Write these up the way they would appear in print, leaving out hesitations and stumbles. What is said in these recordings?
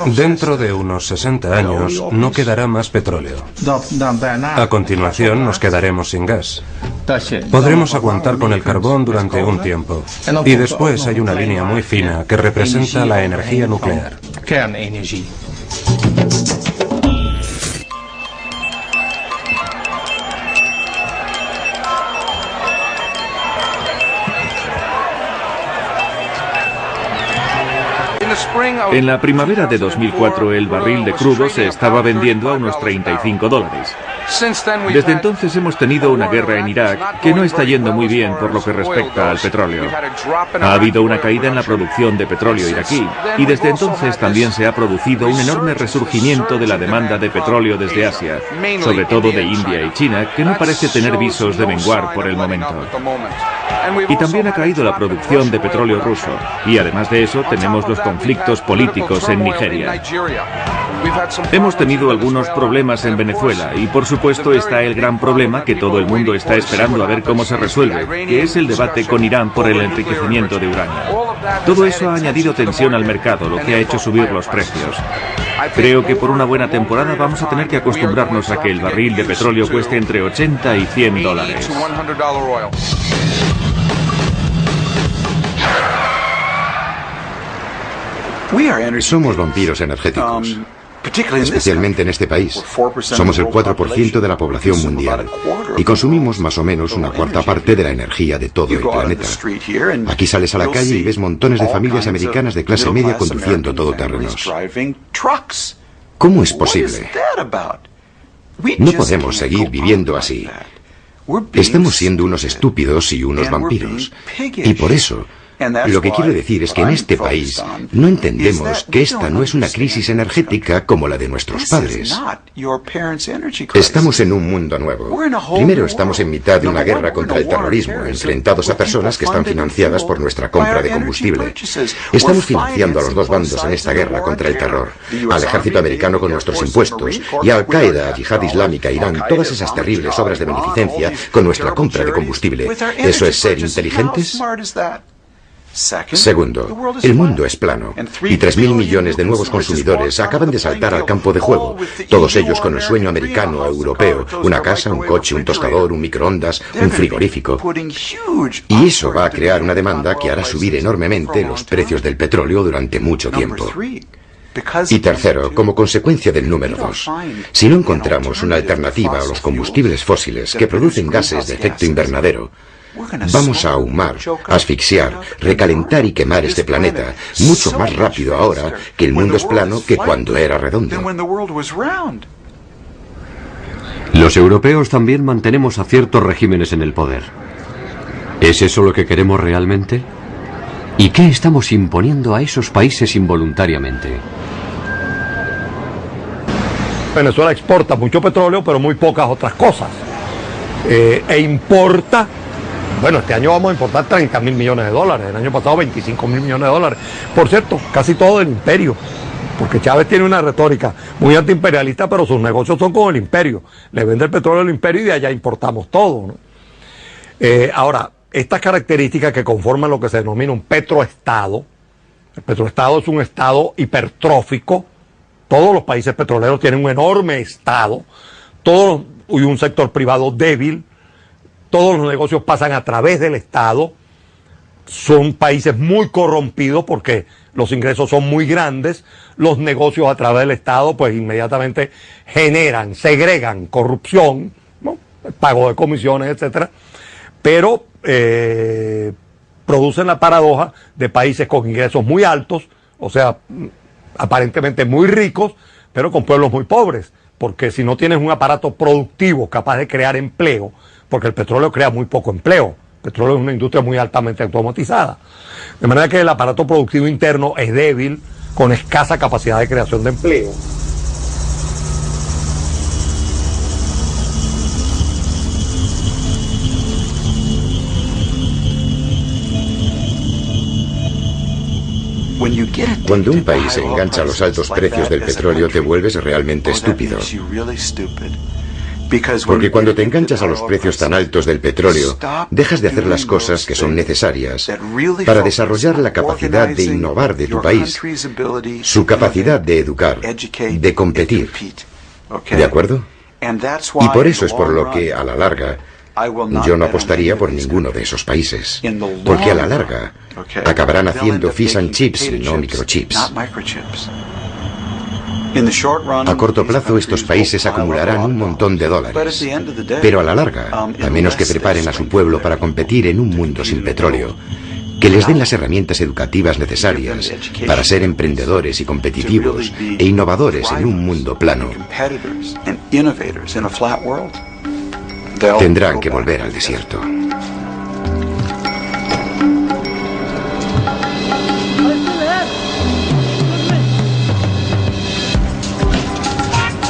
Dentro de unos 60 años no quedará más petróleo. A continuación nos quedaremos sin gas. Podremos aguantar con el carbón durante un tiempo. Y después hay una línea muy fina que representa la energía nuclear. En la primavera de 2004 el barril de crudo se estaba vendiendo a unos $35. Desde entonces hemos tenido una guerra en Irak que no está yendo muy bien por lo que respecta al petróleo. Ha habido una caída en la producción de petróleo iraquí y desde entonces también se ha producido un enorme resurgimiento de la demanda de petróleo desde Asia, sobre todo de India y China, que no parece tener visos de menguar por el momento. Y también ha caído la producción de petróleo ruso, y además de eso tenemos los conflictos políticos en Nigeria. Hemos tenido algunos problemas en Venezuela y por supuesto está el gran problema que todo el mundo está esperando a ver cómo se resuelve, que es el debate con Irán por el enriquecimiento de uranio. Todo eso ha añadido tensión al mercado, lo que ha hecho subir los precios. Creo que por una buena temporada vamos a tener que acostumbrarnos a que el barril de petróleo cueste entre 80 y 100 dólares. Somos vampiros energéticos, especialmente en este país. Somos el 4% de la población mundial y consumimos más o menos una cuarta parte de la energía de todo el planeta. Aquí sales a la calle y ves montones de familias americanas de clase media conduciendo todoterrenos. ¿Cómo es posible? No podemos seguir viviendo así. Estamos siendo unos estúpidos y unos vampiros. Y por eso, lo que quiero decir es que en este país no entendemos que esta no es una crisis energética como la de nuestros padres. Estamos en un mundo nuevo. Primero estamos en mitad de una guerra contra el terrorismo, enfrentados a personas que están financiadas por nuestra compra de combustible. Estamos financiando a los dos bandos en esta guerra contra el terror, al ejército americano con nuestros impuestos y a Al-Qaeda, a Yihad Islámica, Irán, todas esas terribles obras de beneficencia con nuestra compra de combustible. ¿Eso es ser inteligentes? Segundo, el mundo es plano y 3.000 millones de nuevos consumidores acaban de saltar al campo de juego, todos ellos con el sueño americano o europeo, una casa, un coche, un tostador, un microondas, un frigorífico. Y eso va a crear una demanda que hará subir enormemente los precios del petróleo durante mucho tiempo. Y tercero, como consecuencia del número 2, si no encontramos una alternativa a los combustibles fósiles que producen gases de efecto invernadero, vamos a ahumar, asfixiar, recalentar y quemar este planeta mucho más rápido ahora que el mundo es plano que cuando era redondo. Los europeos también mantenemos a ciertos regímenes en el poder. ¿Es eso lo que queremos realmente? ¿Y qué estamos imponiendo a esos países involuntariamente? Venezuela exporta mucho petróleo, pero muy pocas otras cosas. E importa, bueno, este año vamos a importar 30.000 millones de dólares, el año pasado 25.000 millones de dólares. Por cierto, casi todo del imperio, porque Chávez tiene una retórica muy antiimperialista, pero sus negocios son con el imperio. Le vende el petróleo al imperio y de allá importamos todo, ¿no? Ahora, estas características que conforman lo que se denomina un petroestado, el petroestado es un estado hipertrófico. Todos los países petroleros tienen un enorme estado, y un sector privado débil, todos los negocios pasan a través del Estado, son países muy corrompidos porque los ingresos son muy grandes, los negocios a través del Estado pues inmediatamente segregan corrupción, ¿no? El pago de comisiones, etcétera, pero producen la paradoja de países con ingresos muy altos, o sea, aparentemente muy ricos, pero con pueblos muy pobres, porque si no tienes un aparato productivo capaz de crear empleo, porque el petróleo crea muy poco empleo, el petróleo es una industria muy altamente automatizada, de manera que el aparato productivo interno es débil, con escasa capacidad de creación de empleo. Cuando un país se engancha a los altos precios del petróleo, te vuelves realmente estúpido. Porque cuando te enganchas a los precios tan altos del petróleo, dejas de hacer las cosas que son necesarias para desarrollar la capacidad de innovar de tu país, su capacidad de educar, de competir. ¿De acuerdo? Y por eso es por lo que, a la larga, yo no apostaría por ninguno de esos países. Porque a la larga, acabarán haciendo fish and chips y no microchips. A corto plazo estos países acumularán un montón de dólares, pero a la larga, a menos que preparen a su pueblo para competir en un mundo sin petróleo, que les den las herramientas educativas necesarias para ser emprendedores y competitivos e innovadores en un mundo plano, tendrán que volver al desierto.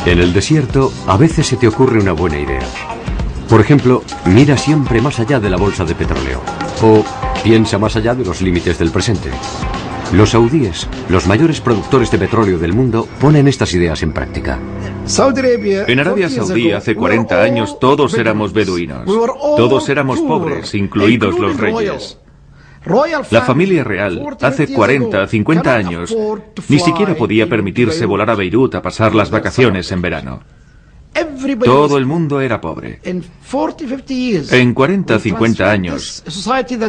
En el desierto, a veces se te ocurre una buena idea. Por ejemplo, mira siempre más allá de la bolsa de petróleo. O piensa más allá de los límites del presente. Los saudíes, los mayores productores de petróleo del mundo, ponen estas ideas en práctica. En Arabia Saudí hace 40 años todos éramos beduinos. Todos éramos pobres, incluidos los reyes. La familia real, hace 40, 50 años, ni siquiera podía permitirse volar a Beirut a pasar las vacaciones en verano. Todo el mundo era pobre. En 40, 50 años,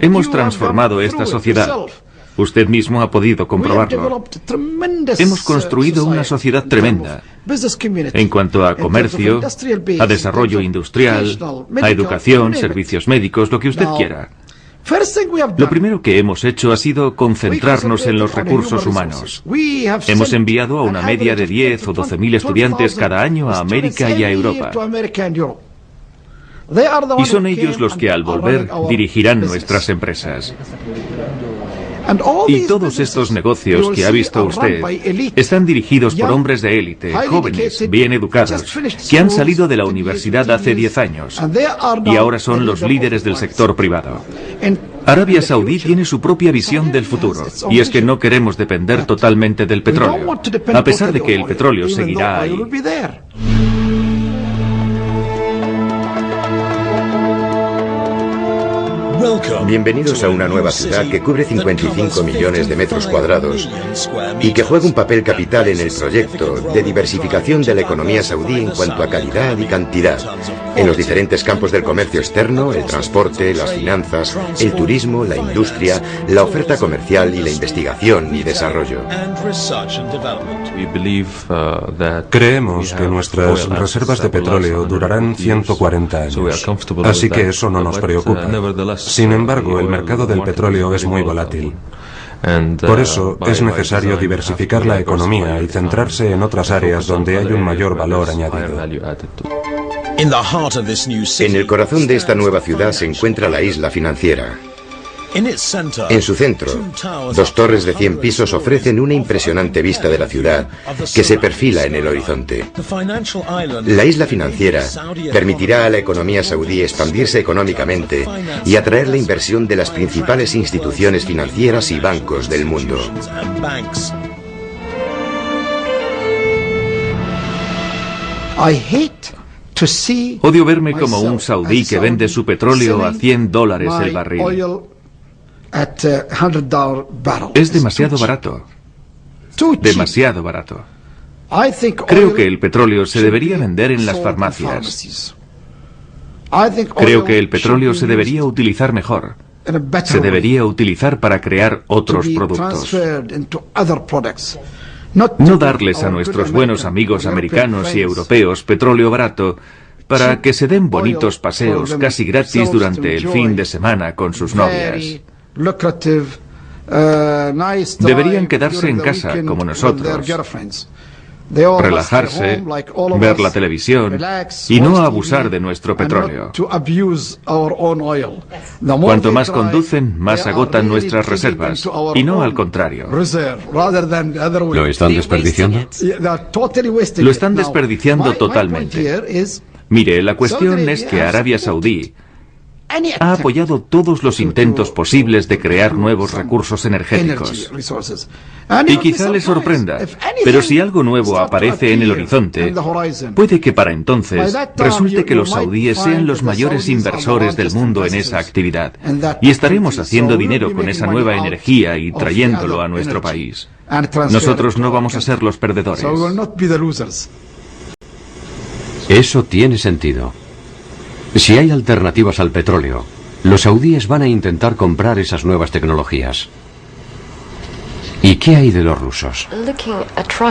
hemos transformado esta sociedad. Usted mismo ha podido comprobarlo. Hemos construido una sociedad tremenda en cuanto a comercio, a desarrollo industrial, a educación, servicios médicos, lo que usted quiera. Lo primero que hemos hecho ha sido concentrarnos en los recursos humanos. Hemos enviado a una media de 10 o 12.000 estudiantes cada año a América y a Europa. Y son ellos los que al volver dirigirán nuestras empresas. Y todos estos negocios que ha visto usted están dirigidos por hombres de élite, jóvenes, bien educados, que han salido de la universidad hace 10 años y ahora son los líderes del sector privado. Arabia Saudí tiene su propia visión del futuro, y es que no queremos depender totalmente del petróleo, a pesar de que el petróleo seguirá ahí. Bienvenidos a una nueva ciudad que cubre 55 millones de metros cuadrados y que juega un papel capital en el proyecto de diversificación de la economía saudí en cuanto a calidad y cantidad, en los diferentes campos del comercio externo, el transporte, las finanzas, el turismo, la industria, la oferta comercial y la investigación y desarrollo. Creemos que nuestras reservas de petróleo durarán 140 años, así que eso no nos preocupa. Sin embargo, el mercado del petróleo es muy volátil. Por eso es necesario diversificar la economía y centrarse en otras áreas donde hay un mayor valor añadido. En el corazón de esta nueva ciudad se encuentra la isla financiera. En su centro, 2 torres de 100 pisos ofrecen una impresionante vista de la ciudad que se perfila en el horizonte. La isla financiera permitirá a la economía saudí expandirse económicamente y atraer la inversión de las principales instituciones financieras y bancos del mundo. Odio verme como un saudí que vende su petróleo a $100 el barril. Es demasiado barato. Demasiado barato. Creo que el petróleo se debería vender en las farmacias. Creo que el petróleo se debería utilizar mejor. Se debería utilizar para crear otros productos. No darles a nuestros buenos amigos americanos y europeos petróleo barato para que se den bonitos paseos casi gratis durante el fin de semana con sus novias. Deberían quedarse en casa, como nosotros, relajarse, ver la televisión y no abusar de nuestro petróleo. Cuanto más conducen, más agotan nuestras reservas, y no al contrario. ¿Lo están desperdiciando? Lo están desperdiciando totalmente. Mire, la cuestión es que Arabia Saudí ha apoyado todos los intentos posibles de crear nuevos recursos energéticos. Y quizá les sorprenda, pero si algo nuevo aparece en el horizonte, puede que para entonces resulte que los saudíes sean los mayores inversores del mundo en esa actividad, y estaremos haciendo dinero con esa nueva energía y trayéndolo a nuestro país. Nosotros no vamos a ser los perdedores. Eso tiene sentido. Si hay alternativas al petróleo, los saudíes van a intentar comprar esas nuevas tecnologías. ¿Y qué hay de los rusos?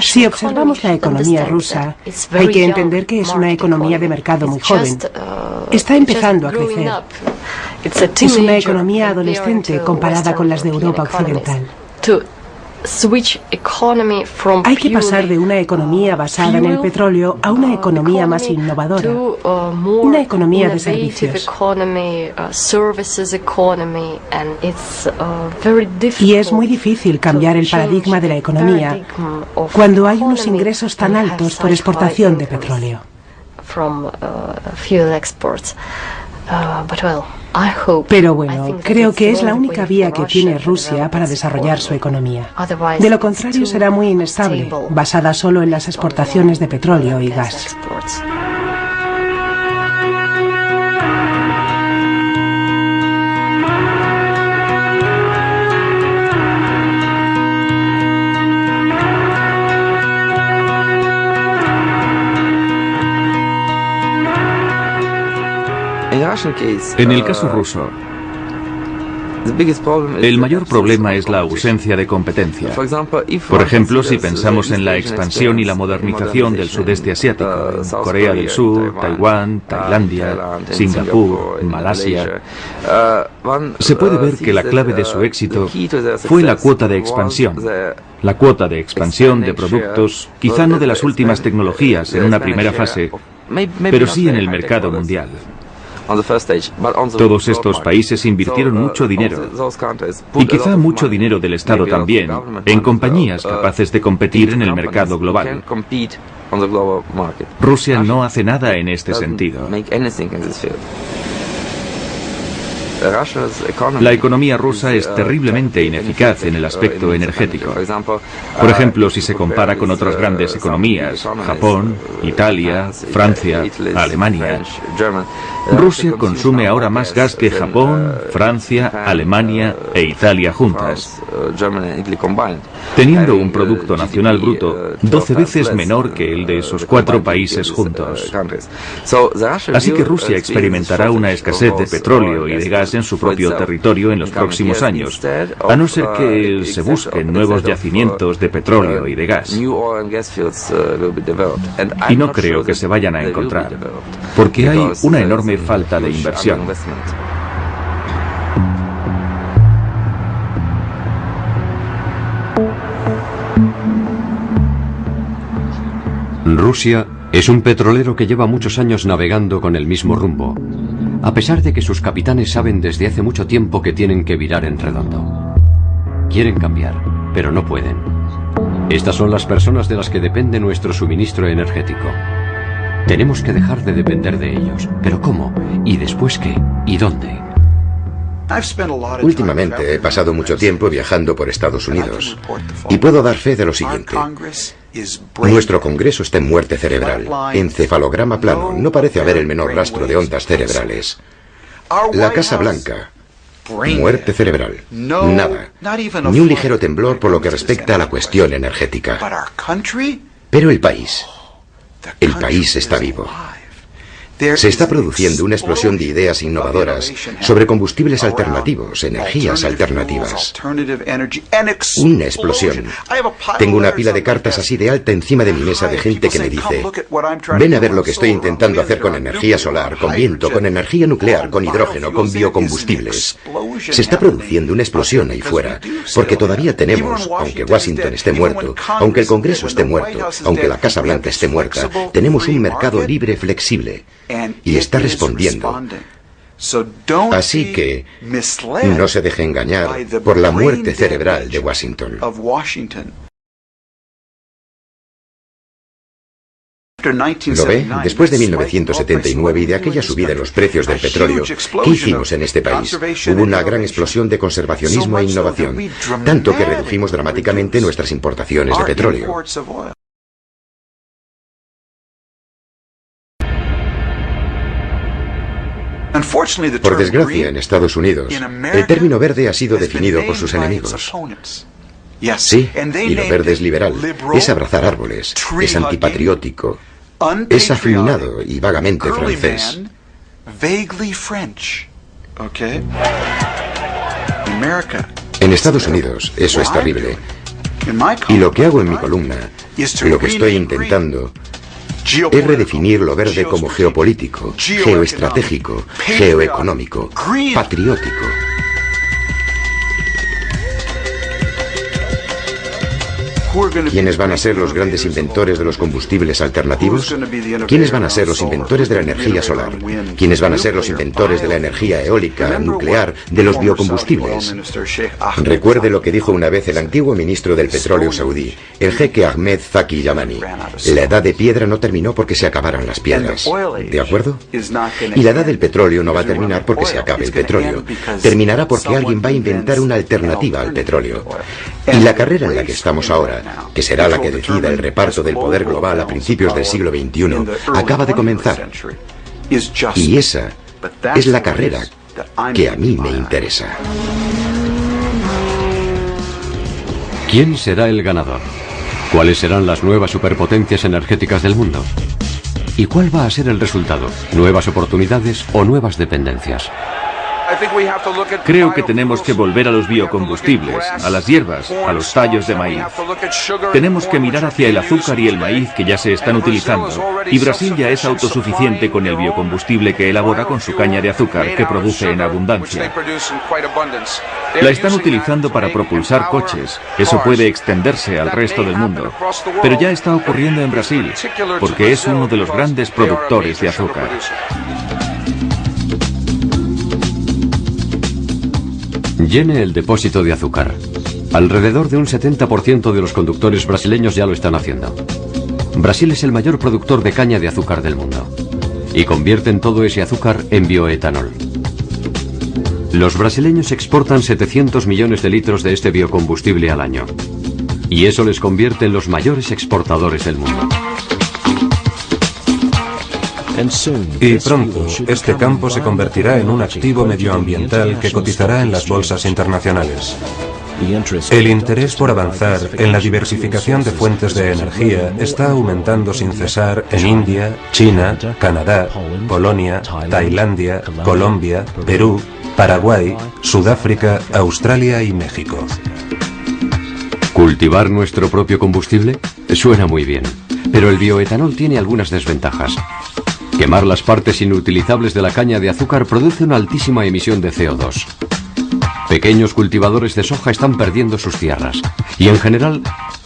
Si observamos la economía rusa, hay que entender que es una economía de mercado muy joven. Está empezando a crecer. Es una economía adolescente comparada con las de Europa occidental. Hay que pasar de una economía basada en el petróleo a una economía más innovadora, una economía de servicios. Y es muy difícil cambiar el paradigma de la economía cuando hay unos ingresos tan altos por exportación de petróleo. Pero bueno, creo que es la única vía que tiene Rusia para desarrollar su economía. De lo contrario será muy inestable, basada solo en las exportaciones de petróleo y gas. En el caso ruso, el mayor problema es la ausencia de competencia. Por ejemplo, si pensamos en la expansión y la modernización del sudeste asiático, Corea del Sur, Taiwán, Tailandia, Singapur, Malasia, se puede ver que la clave de su éxito fue la cuota de expansión. La cuota de expansión de productos, quizá no de las últimas tecnologías en una primera fase, pero sí en el mercado mundial. Todos estos países invirtieron mucho dinero, y quizá mucho dinero del Estado también, en compañías capaces de competir en el mercado global. Rusia no hace nada en este sentido. La economía rusa es terriblemente ineficaz en el aspecto energético. Por ejemplo, si se compara con otras grandes economías, Japón, Italia, Francia, Alemania. Rusia consume ahora más gas que Japón, Francia, Alemania e Italia juntas, teniendo un Producto Nacional Bruto 12 veces menor que el de esos 4 países juntos. Así que Rusia experimentará una escasez de petróleo y de gas en su propio territorio en los próximos años, a no ser que se busquen nuevos yacimientos de petróleo y de gas. Y no creo que se vayan a encontrar, porque hay una enorme falta de inversión. Rusia es un petrolero que lleva muchos años navegando con el mismo rumbo, a pesar de que sus capitanes saben desde hace mucho tiempo que tienen que virar en redondo. Quieren cambiar, pero no pueden. Estas son las personas de las que depende nuestro suministro energético. Tenemos que dejar de depender de ellos. ¿Pero cómo? ¿Y después qué? ¿Y dónde? Últimamente he pasado mucho tiempo viajando por Estados Unidos y puedo dar fe de lo siguiente. Nuestro Congreso está en muerte cerebral. Encefalograma plano. No parece haber el menor rastro de ondas cerebrales. La Casa Blanca. Muerte cerebral. Nada. Ni un ligero temblor por lo que respecta a la cuestión energética. Pero el país está vivo. Se está produciendo una explosión de ideas innovadoras sobre combustibles alternativos, energías alternativas. Una explosión. Tengo una pila de cartas así de alta encima de mi mesa de gente que me dice: ven a ver lo que estoy intentando hacer con energía solar, con viento, con energía nuclear, con hidrógeno, con biocombustibles. Se está produciendo una explosión ahí fuera, porque todavía tenemos, aunque Washington esté muerto, aunque el Congreso esté muerto, aunque la Casa Blanca esté muerta, tenemos un mercado libre flexible. Y está respondiendo. Así que no se deje engañar por la muerte cerebral de Washington. ¿Lo ve? Después de 1979 y de aquella subida en los precios del petróleo, ¿qué hicimos en este país? Hubo una gran explosión de conservacionismo e innovación, tanto que redujimos dramáticamente nuestras importaciones de petróleo. Por desgracia, en Estados Unidos, el término verde ha sido definido por sus enemigos. Sí, y lo verde es liberal, es abrazar árboles, es antipatriótico, es afeminado y vagamente francés. En Estados Unidos eso es terrible. Y lo que hago en mi columna, lo que estoy intentando, es redefinir lo verde como geopolítico, geoestratégico, geoeconómico, patriótico. ¿Quiénes van a ser los grandes inventores de los combustibles alternativos? ¿Quiénes van a ser los inventores de la energía solar? ¿Quiénes van a ser los inventores de la energía eólica, nuclear, de los biocombustibles? Recuerde lo que dijo una vez el antiguo ministro del petróleo saudí, el jeque Ahmed Zaki Yamani. La edad de piedra no terminó porque se acabaron las piedras. ¿De acuerdo? Y la edad del petróleo no va a terminar porque se acabe el petróleo. Terminará porque alguien va a inventar una alternativa al petróleo. Y la carrera en la que estamos ahora, que será la que decida el reparto del poder global a principios del siglo XXI, acaba de comenzar. Y esa es la carrera que a mí me interesa. ¿Quién será el ganador? ¿Cuáles serán las nuevas superpotencias energéticas del mundo? ¿Y cuál va a ser el resultado? ¿Nuevas oportunidades o nuevas dependencias? Creo que tenemos que volver a los biocombustibles, a las hierbas, a los tallos de maíz. Tenemos que mirar hacia el azúcar y el maíz que ya se están utilizando. Y Brasil ya es autosuficiente con el biocombustible que elabora con su caña de azúcar, que produce en abundancia. La están utilizando para propulsar coches. Eso puede extenderse al resto del mundo. Pero ya está ocurriendo en Brasil, porque es uno de los grandes productores de azúcar. Llene el depósito de azúcar. Alrededor de un 70% de los conductores brasileños ya lo están haciendo. Brasil es el mayor productor de caña de azúcar del mundo y convierten todo ese azúcar en bioetanol. Los brasileños exportan 700 millones de litros de este biocombustible al año y eso les convierte en los mayores exportadores del mundo. Y pronto, este campo se convertirá en un activo medioambiental que cotizará en las bolsas internacionales. El interés por avanzar en la diversificación de fuentes de energía está aumentando sin cesar en India, China, Canadá, Polonia, Tailandia, Colombia, Perú, Paraguay, Sudáfrica, Australia y México. ¿Cultivar nuestro propio combustible? Suena muy bien, pero el bioetanol tiene algunas desventajas. Quemar las partes inutilizables de la caña de azúcar produce una altísima emisión de CO2. Pequeños cultivadores de soja están perdiendo sus tierras. Y en general,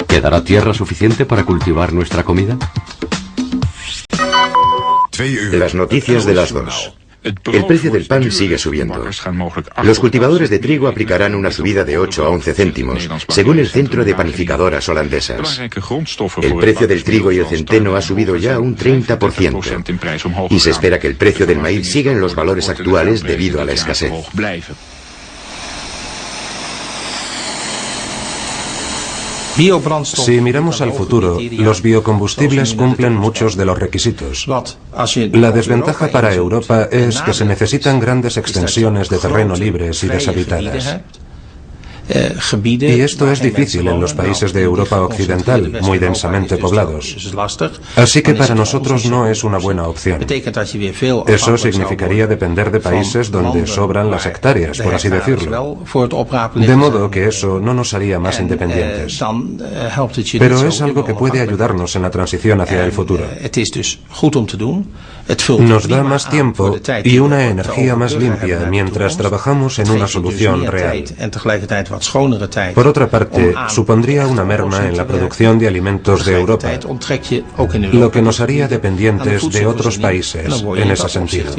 ¿quedará tierra suficiente para cultivar nuestra comida? Las noticias de las 2. El precio del pan sigue subiendo. Los cultivadores de trigo aplicarán una subida de 8 a 11 céntimos, según el Centro de Panificadoras Holandesas. El precio del trigo y el centeno ha subido ya un 30%, y se espera que el precio del maíz siga en los valores actuales debido a la escasez. Si miramos al futuro, los biocombustibles cumplen muchos de los requisitos. La desventaja para Europa es que se necesitan grandes extensiones de terreno libres y deshabitadas. Y esto es difícil en los países de Europa Occidental, muy densamente poblados. Así que para nosotros no es una buena opción. Eso significaría depender de países donde sobran las hectáreas, por así decirlo. De modo que eso no nos haría más independientes. Pero es algo que puede ayudarnos en la transición hacia el futuro. Nos da más tiempo y una energía más limpia mientras trabajamos en una solución real. Por otra parte, supondría una merma en la producción de alimentos de Europa, lo que nos haría dependientes de otros países en ese sentido.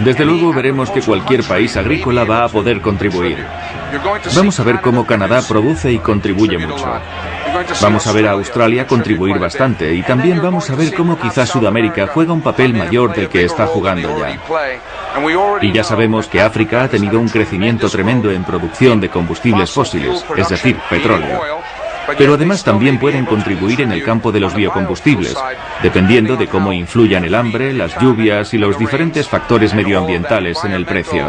Desde luego veremos que cualquier país agrícola va a poder contribuir. Vamos a ver cómo Canadá produce y contribuye mucho. Vamos a ver a Australia contribuir bastante y también vamos a ver cómo quizás Sudamérica juega un papel mayor del que está jugando ya. Y ya sabemos que África ha tenido un crecimiento tremendo en producción de combustibles fósiles, es decir, petróleo. Pero además también pueden contribuir en el campo de los biocombustibles, dependiendo de cómo influyan el hambre, las lluvias y los diferentes factores medioambientales en el precio.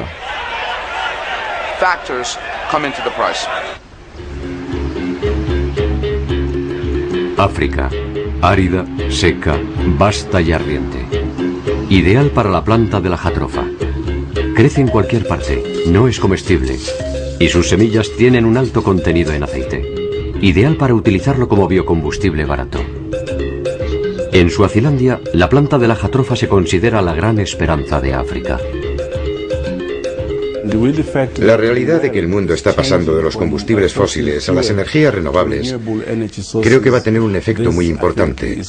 África, árida, seca, vasta y ardiente. Ideal para la planta de la jatropha. Crece en cualquier parte, no es comestible y sus semillas tienen un alto contenido en aceite. Ideal para utilizarlo como biocombustible barato. En Suazilandia, la planta de la jatropha se considera la gran esperanza de África. La realidad de que el mundo está pasando de los combustibles fósiles a las energías renovables creo que va a tener un efecto muy importante.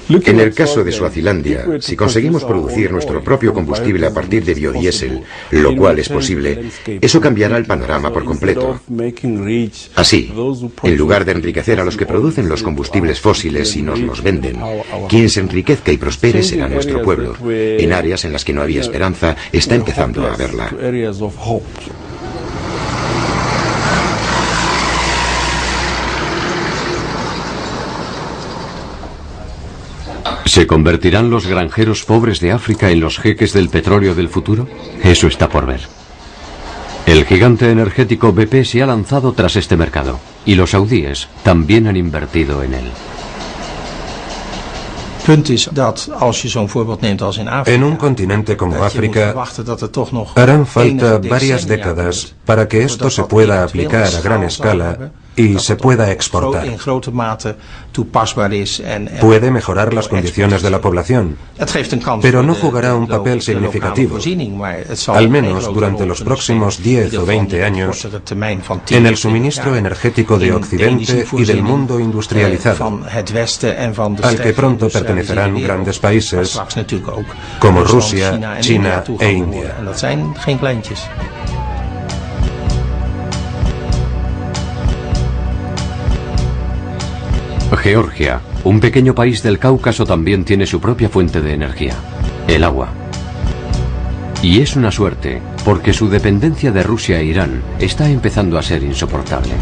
En el caso de Suazilandia, si conseguimos producir nuestro propio combustible a partir de biodiesel, lo cual es posible, eso cambiará el panorama por completo. Así, en lugar de enriquecer a los que producen los combustibles fósiles y nos los venden, quien se enriquezca y prospere será nuestro pueblo. En áreas en las que no había esperanza, está empezando a verla. ¿Se convertirán los granjeros pobres de África en los jeques del petróleo del futuro? Eso está por ver. El gigante energético BP se ha lanzado tras este mercado y los saudíes también han invertido en él. En un continente como África, harán falta varias décadas para que esto se pueda aplicar a gran escala y se pueda exportar. Puede mejorar las condiciones de la población, pero no jugará un papel significativo, al menos durante los próximos 10 o 20 años, en el suministro energético de Occidente y del mundo industrializado, al que pronto pertenecerán grandes países como Rusia, China e India. Georgia, un pequeño país del Cáucaso, también tiene su propia fuente de energía, el agua. Y es una suerte, porque su dependencia de Rusia e Irán está empezando a ser insoportable.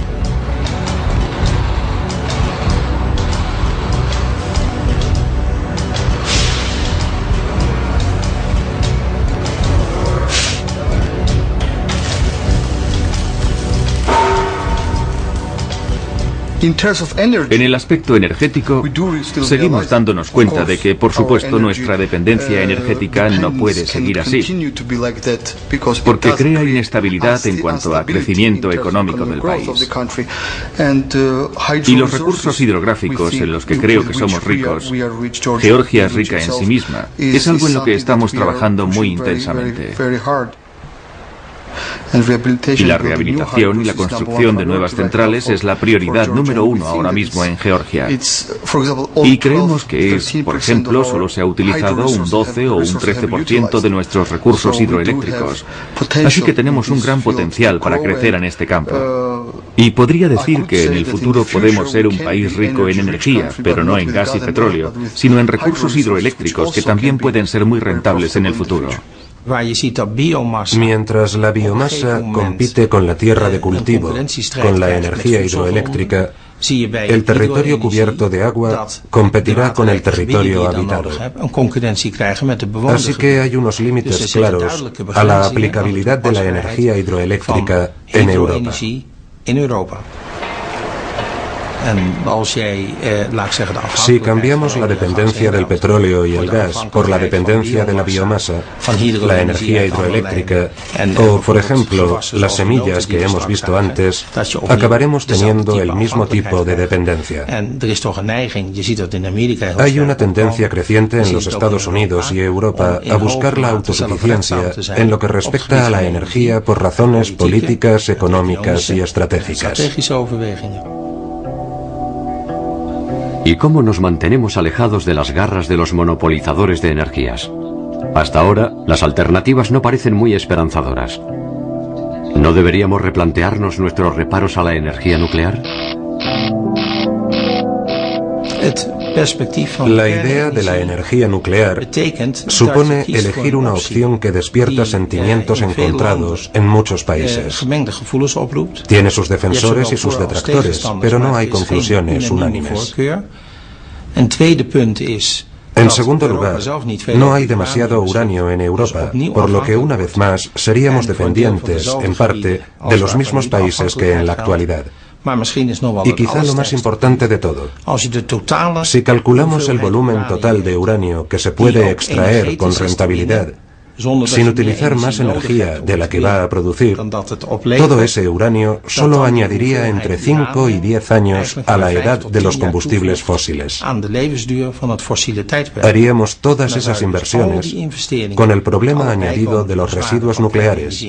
En el aspecto energético, seguimos dándonos cuenta de que, por supuesto, nuestra dependencia energética no puede seguir así, porque crea inestabilidad en cuanto a crecimiento económico del país. Y los recursos hidrográficos en los que creo que somos ricos, Georgia es rica en sí misma, es algo en lo que estamos trabajando muy intensamente. Y la rehabilitación y la construcción de nuevas centrales es la prioridad número 1 ahora mismo en Georgia. Y creemos que por ejemplo, solo se ha utilizado un 12 o un 13% de nuestros recursos hidroeléctricos. Así que tenemos un gran potencial para crecer en este campo. Y podría decir que en el futuro podemos ser un país rico en energía, pero no en gas y petróleo, sino en recursos hidroeléctricos que también pueden ser muy rentables en el futuro. Mientras la biomasa compite con la tierra de cultivo, con la energía hidroeléctrica, el territorio cubierto de agua competirá con el territorio habitado. Así que hay unos límites claros a la aplicabilidad de la energía hidroeléctrica en Europa. Si cambiamos la dependencia del petróleo y el gas por la dependencia de la biomasa, la energía hidroeléctrica o, por ejemplo, las semillas que hemos visto antes, acabaremos teniendo el mismo tipo de dependencia. Hay una tendencia creciente en los Estados Unidos y Europa a buscar la autosuficiencia en lo que respecta a la energía por razones políticas, económicas y estratégicas. ¿Y cómo nos mantenemos alejados de las garras de los monopolizadores de energías? Hasta ahora, las alternativas no parecen muy esperanzadoras. ¿No deberíamos replantearnos nuestros reparos a la energía nuclear? La idea de la energía nuclear supone elegir una opción que despierta sentimientos encontrados en muchos países. Tiene sus defensores y sus detractores, pero no hay conclusiones unánimes. En segundo lugar, no hay demasiado uranio en Europa, por lo que una vez más seríamos dependientes, en parte, de los mismos países que en la actualidad. Y quizá lo más importante de todo, si calculamos el volumen total de uranio que se puede extraer con rentabilidad, sin utilizar más energía de la que va a producir, todo ese uranio solo añadiría entre 5 y 10 años a la edad de los combustibles fósiles. Haríamos todas esas inversiones con el problema añadido de los residuos nucleares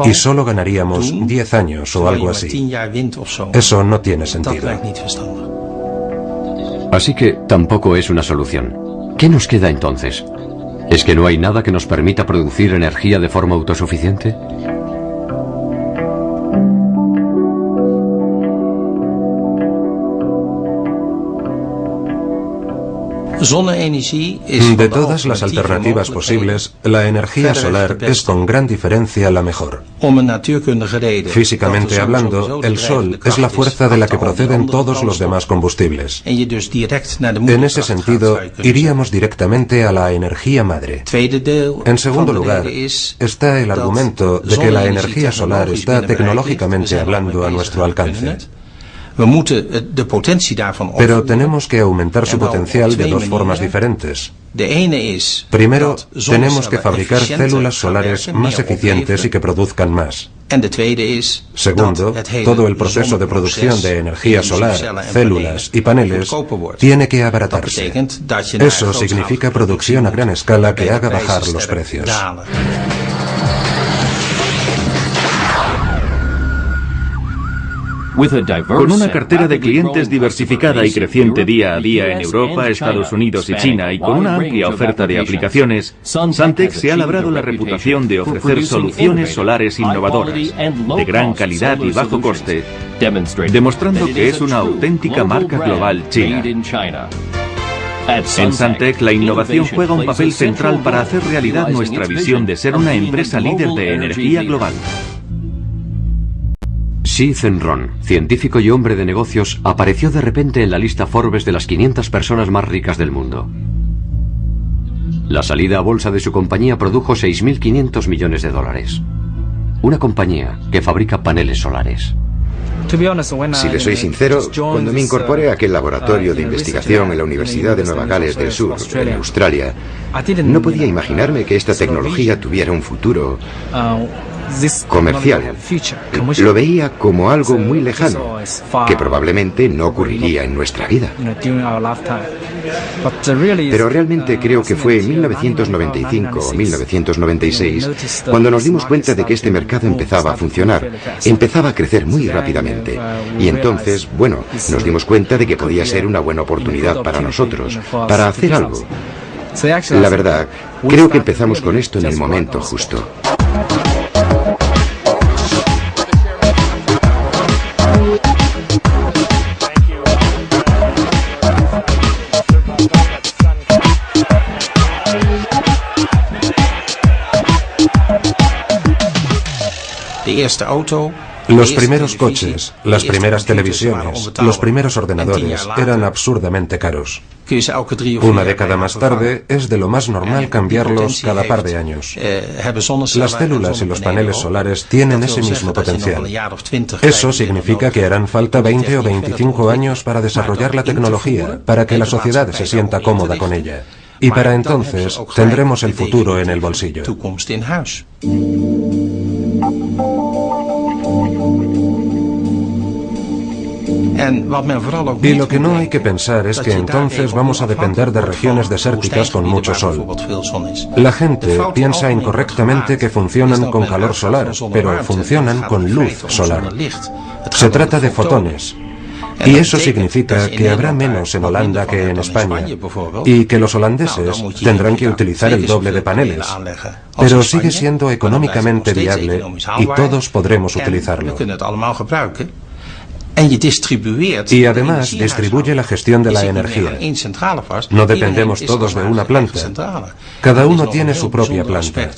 y solo ganaríamos 10 años o algo así. Eso no tiene sentido. Así que tampoco es una solución. ¿Qué nos queda entonces? ¿Es que no hay nada que nos permita producir energía de forma autosuficiente? De todas las alternativas posibles, la energía solar es con gran diferencia la mejor. Físicamente hablando, el sol es la fuerza de la que proceden todos los demás combustibles. En ese sentido, iríamos directamente a la energía madre. En segundo lugar, está el argumento de que la energía solar está tecnológicamente hablando a nuestro alcance. Pero tenemos que aumentar su potencial de dos formas diferentes. Primero, tenemos que fabricar células solares más eficientes y que produzcan más. Segundo, todo el proceso de producción de energía solar, células y paneles tiene que abaratarse. Eso significa producción a gran escala que haga bajar los precios. Con una cartera de clientes diversificada y creciente día a día en Europa, Estados Unidos y China, y con una amplia oferta de aplicaciones, Suntech se ha labrado la reputación de ofrecer soluciones solares innovadoras, de gran calidad y bajo coste, demostrando que es una auténtica marca global china. En Suntech, la innovación juega un papel central para hacer realidad nuestra visión de ser una empresa líder de energía global. Xi Zhenrong, científico y hombre de negocios, apareció de repente en la lista Forbes de las 500 personas más ricas del mundo. La salida a bolsa de su compañía produjo 6.500 millones de dólares. Una compañía que fabrica paneles solares. Si le soy sincero, cuando me incorporé a aquel laboratorio de investigación en la Universidad de Nueva Gales del Sur, en Australia, no podía imaginarme que esta tecnología tuviera un futuro comercial. Lo veía como algo muy lejano, que probablemente no ocurriría en nuestra vida. Pero realmente creo que fue en 1995 o 1996 cuando nos dimos cuenta de que este mercado empezaba a funcionar, empezaba a crecer muy rápidamente. Y entonces, bueno, nos dimos cuenta de que podía ser una buena oportunidad para nosotros, para hacer algo. La verdad, creo que empezamos con esto en el momento justo. Los primeros coches, las primeras televisiones, los primeros ordenadores eran absurdamente caros. Una década más tarde es de lo más normal cambiarlos cada par de años. Las células y los paneles solares tienen ese mismo potencial. Eso significa que harán falta 20 o 25 años para desarrollar la tecnología, para que la sociedad se sienta cómoda con ella. Y para entonces tendremos el futuro en el bolsillo. Y lo que no hay que pensar es que entonces vamos a depender de regiones desérticas con mucho sol. La gente piensa incorrectamente que funcionan con calor solar, pero funcionan con luz solar. Se trata de fotones. Y eso significa que habrá menos en Holanda que en España, y que los holandeses tendrán que utilizar el doble de paneles. Pero sigue siendo económicamente viable y todos podremos utilizarlo. Y además distribuye la gestión de la energía. No dependemos todos de una planta. Cada uno tiene su propia planta.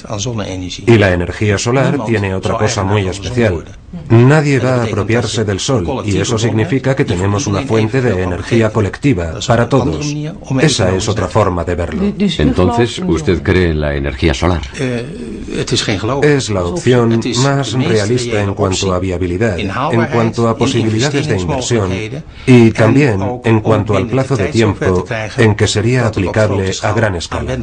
Y la energía solar tiene otra cosa muy especial. Nadie va a apropiarse del sol, y eso significa que tenemos una fuente de energía colectiva para todos. Esa es otra forma de verlo. Entonces, ¿usted cree en la energía solar? Es la opción más realista en cuanto a viabilidad, en cuanto a posibilidades de inversión y también en cuanto al plazo de tiempo en que sería aplicable a gran escala.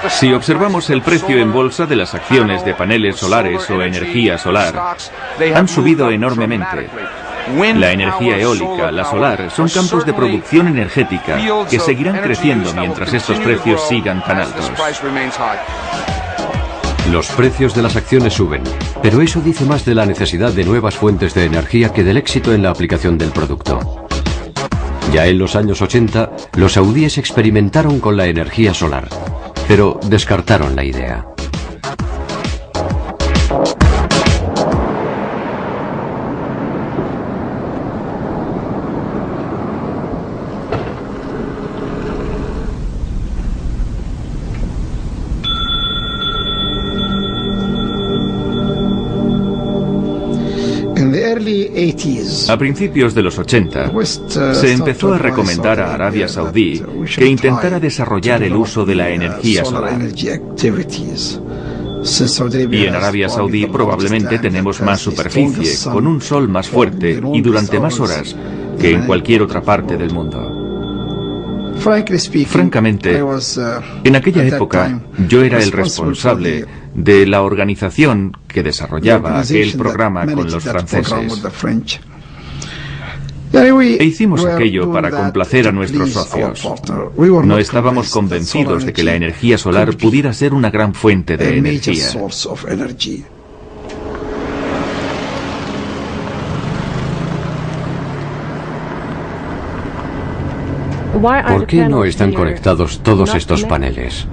Si observamos el precio en bolsa de las acciones de paneles solares o energía solar, han subido enormemente. La energía eólica, la solar, son campos de producción energética que seguirán creciendo mientras estos precios sigan tan altos. Los precios de las acciones suben, pero eso dice más de la necesidad de nuevas fuentes de energía que del éxito en la aplicación del producto. Ya en los años 80, los saudíes experimentaron con la energía solar, pero descartaron la idea. A principios de los 80, se empezó a recomendar a Arabia Saudí que intentara desarrollar el uso de la energía solar. Y en Arabia Saudí probablemente tenemos más superficie, con un sol más fuerte y durante más horas que en cualquier otra parte del mundo. Francamente, en aquella época yo era el responsable de la organización que desarrollaba aquel programa con los franceses. E hicimos aquello para complacer a nuestros socios. No estábamos convencidos de que la energía solar pudiera ser una gran fuente de energía. ¿Por qué no están conectados todos estos paneles?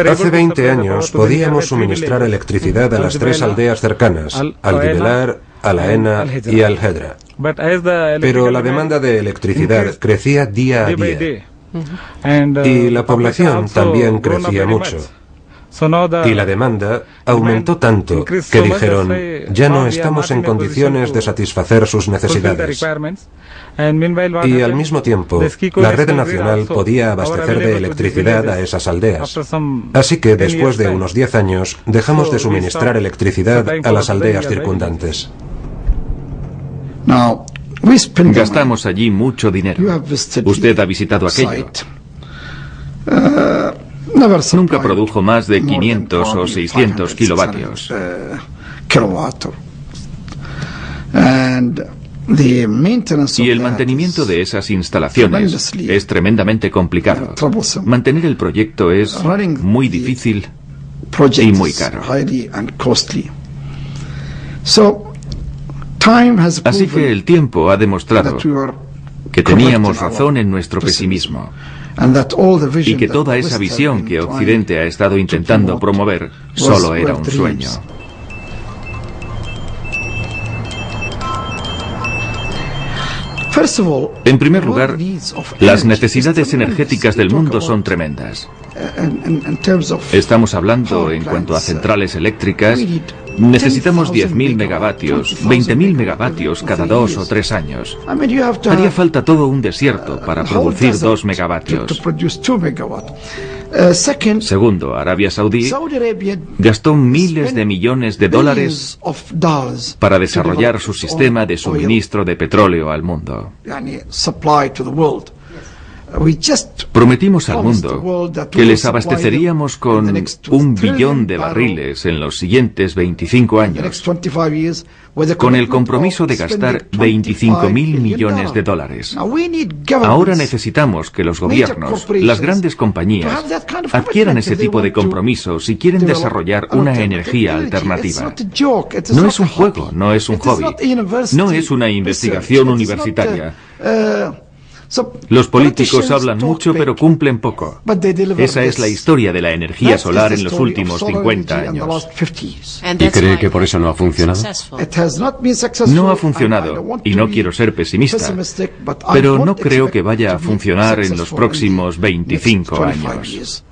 Hace 20 años podíamos suministrar electricidad a las 3 aldeas cercanas, Al-Gibelar, Al-Aena y Al-Hedra. Pero la demanda de electricidad crecía día a día. Y la población también crecía mucho. Y la demanda aumentó tanto que dijeron, ya no estamos en condiciones de satisfacer sus necesidades. Y al mismo tiempo, la red nacional podía abastecer de electricidad a esas aldeas. Así que después de unos 10 años, dejamos de suministrar electricidad a las aldeas circundantes. Gastamos allí mucho dinero. Usted ha visitado aquello. Nunca produjo más de 500 o 600 kilovatios. Y el mantenimiento de esas instalaciones es tremendamente complicado. Mantener el proyecto es muy difícil y muy caro. Así que el tiempo ha demostrado que teníamos razón en nuestro pesimismo y que toda esa visión que Occidente ha estado intentando promover solo era un sueño. En primer lugar, las necesidades energéticas del mundo son tremendas. Estamos hablando, en cuanto a centrales eléctricas, necesitamos 10.000 megavatios, 20.000 megavatios cada 2 o 3 años. Haría falta todo un desierto para producir 2 megavatios. Segundo, Arabia Saudí gastó miles de millones de dólares para desarrollar su sistema de suministro de petróleo al mundo. Prometimos al mundo que les abasteceríamos con 1 billón de barriles en los siguientes 25 años, con el compromiso de gastar 25.000 millones de dólares. Ahora necesitamos que los gobiernos, las grandes compañías, adquieran ese tipo de compromiso si quieren desarrollar una energía alternativa. No es un juego, no es un hobby, no es una investigación universitaria. Los políticos hablan mucho pero cumplen poco. Esa es la historia de la energía solar en los últimos 50 años. ¿Y cree que por eso no ha funcionado? No ha funcionado, y no quiero ser pesimista, pero no creo que vaya a funcionar en los próximos 25 años.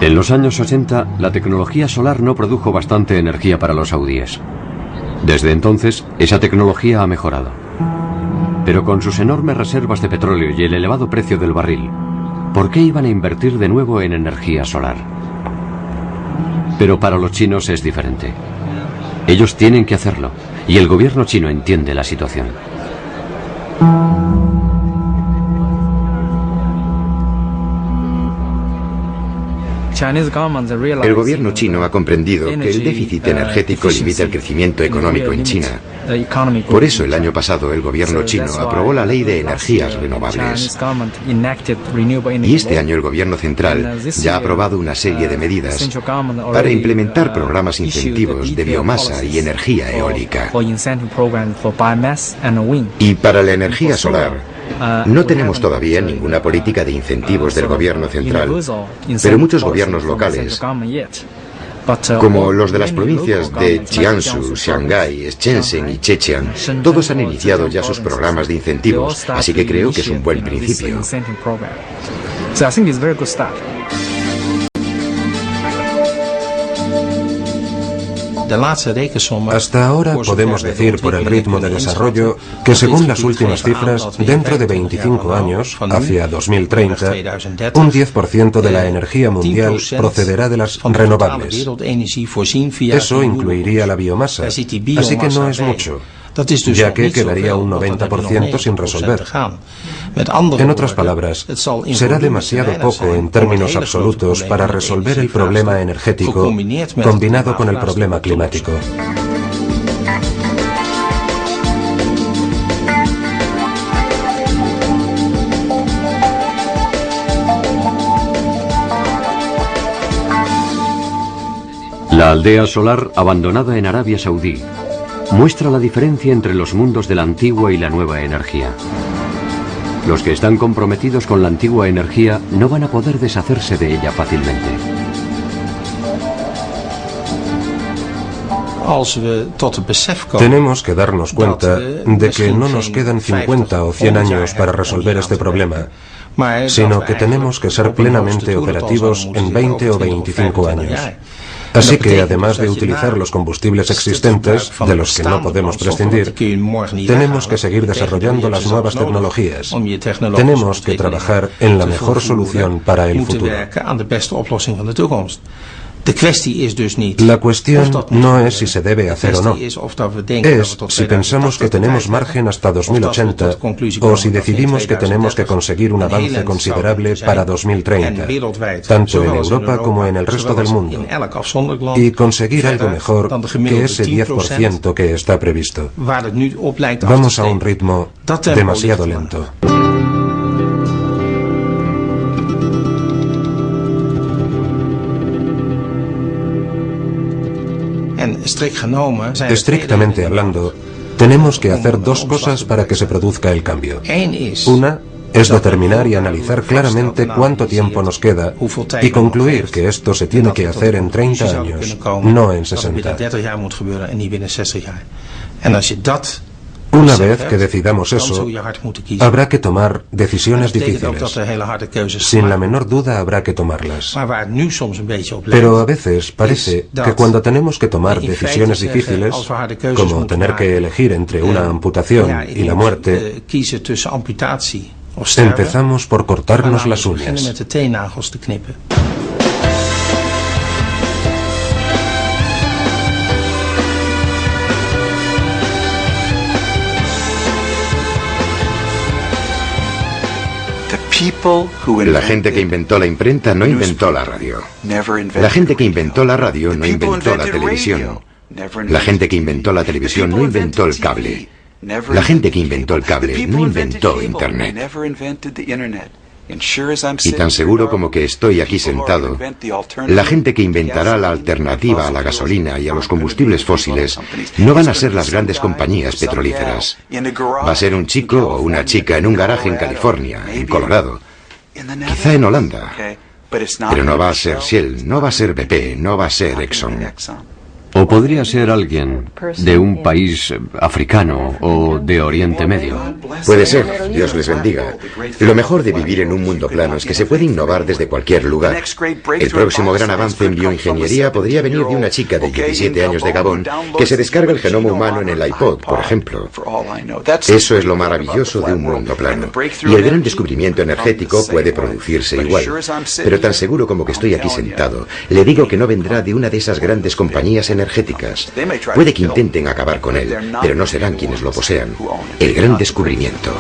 En los años 80, la tecnología solar no produjo bastante energía para los saudíes. Desde entonces, esa tecnología ha mejorado. Pero con sus enormes reservas de petróleo y el elevado precio del barril, ¿por qué iban a invertir de nuevo en energía solar? Pero para los chinos es diferente. Ellos tienen que hacerlo, y el gobierno chino entiende la situación. El gobierno chino ha comprendido que el déficit energético limita el crecimiento económico en China. Por eso el año pasado el gobierno chino aprobó la ley de energías renovables. Y este año el gobierno central ya ha aprobado una serie de medidas para implementar programas incentivos de biomasa y energía eólica. Y para la energía solar, no tenemos todavía ninguna política de incentivos del gobierno central, pero muchos gobiernos locales, como los de las provincias de Jiangsu, Shanghái, Shenzhen y Zhejiang, todos han iniciado ya sus programas de incentivos, así que creo que es un buen principio. Hasta ahora podemos decir por el ritmo de desarrollo que según las últimas cifras, dentro de 25 años, hacia 2030, un 10% de la energía mundial procederá de las renovables. Eso incluiría la biomasa, así que no es mucho, ya que quedaría un 90% sin resolver. En otras palabras, será demasiado poco en términos absolutos para resolver el problema energético combinado con el problema climático. La aldea solar abandonada en Arabia Saudí muestra la diferencia entre los mundos de la antigua y la nueva energía. Los que están comprometidos con la antigua energía no van a poder deshacerse de ella fácilmente. Tenemos que darnos cuenta de que no nos quedan 50 o 100 años para resolver este problema, sino que tenemos que ser plenamente operativos en 20 o 25 años. Así que, además de utilizar los combustibles existentes, de los que no podemos prescindir, tenemos que seguir desarrollando las nuevas tecnologías. Tenemos que trabajar en la mejor solución para el futuro. La cuestión no es si se debe hacer o no. Es si pensamos que tenemos margen hasta 2080 o si decidimos que tenemos que conseguir un avance considerable para 2030, tanto en Europa como en el resto del mundo, y conseguir algo mejor que ese 10% que está previsto. Vamos a un ritmo demasiado lento. Estrictamente hablando, tenemos que hacer dos cosas para que se produzca el cambio. Una es determinar y analizar claramente cuánto tiempo nos queda y concluir que esto se tiene que hacer en 30 años, no en 60. Una vez que decidamos eso, habrá que tomar decisiones difíciles. Sin la menor duda habrá que tomarlas. Pero a veces parece que cuando tenemos que tomar decisiones difíciles, como tener que elegir entre una amputación y la muerte, empezamos por cortarnos las uñas. La gente que inventó la imprenta no inventó la radio. La gente que inventó la radio no inventó la televisión. La gente que inventó la televisión no inventó el cable. La gente que inventó el cable no inventó Internet. Y tan seguro como que estoy aquí sentado, la gente que inventará la alternativa a la gasolina y a los combustibles fósiles no van a ser las grandes compañías petrolíferas. Va a ser un chico o una chica en un garaje en California, en Colorado, quizá en Holanda. Pero no va a ser Shell, no va a ser BP, no va a ser Exxon. O podría ser alguien de un país africano o de Oriente Medio. Puede ser, Dios les bendiga. Lo mejor de vivir en un mundo plano es que se puede innovar desde cualquier lugar. El próximo gran avance en bioingeniería podría venir de una chica de 17 años de Gabón que se descarga el genoma humano en el iPod, por ejemplo. Eso es lo maravilloso de un mundo plano. Y el gran descubrimiento energético puede producirse igual. Pero tan seguro como que estoy aquí sentado, le digo que no vendrá de una de esas grandes compañías energéticas. Puede que intenten acabar con él, pero no serán quienes lo posean. El gran descubrimiento